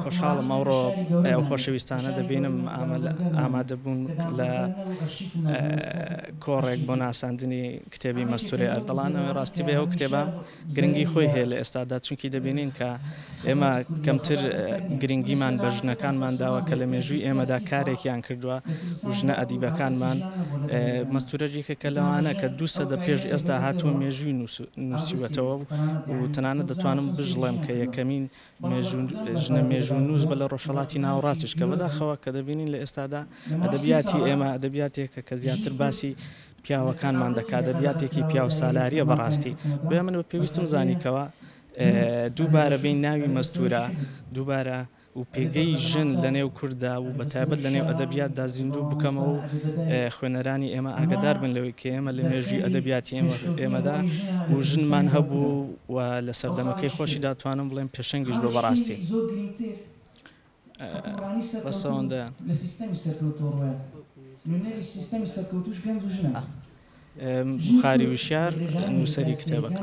خۆشحاڵم ئەوڕۆ ئەو خۆشەویستانە دەبینم ئامادەبوون لە کۆڕێک بۆ ناساندنی کتێبی مەستوورەی ئەردەڵانەوە. ڕاستی بێ ئەو کتێبە گرنگی خۆی هەیە لە ئێستادا، چونکی دەبینین کە ئێمە کەمتر گرنگیمان بە ژنەکانمان داوە کە لە مێژووی ئێمەدا کارێکیان کردووە و ژنە ئەدیبەکانمان مەستوورەجێکە کە لەوانە کە 200 پێش ئێستا هاتووە مێژووی نووسیوەتەوە و تەنانەت دەتوانم بژڵێم کە یەکەمین ژنە مێژوو نووس بە لە ڕۆژهەڵاتی ناوەڕاستیش کە بەداخەوە کە دەبینین لە ئێستادا ئەدەبیاتی ئێمە ئەدەبیاتێکە کە زیاتر باسی پیاوەکانمان دەکات، ئەدەبیاتێکی پیاو سالاریە بەڕاستی. بۆیە من بە پێویستم زانیکەوە دووبارە بین ناوی مەستوورە دووبارە و پێگەی ژن لە نێو کووردا و بەتایبەت لە نێو ئەدەبیاتدا زیندوو بکەمەوە و خوێنەرانی ئێمە ئاگدار بن لەوەی کە ئێمە لە مێژووی ئەدەبیاتی ئێمەدا و ژنمان هەبوو و لە سەردەمەکەی خۆشی داتوانم بڵێم پێشەنگیش بۆ بەڕاستی. بەسەوەندە بوخاری وشیار نووسەری کتێبەکە.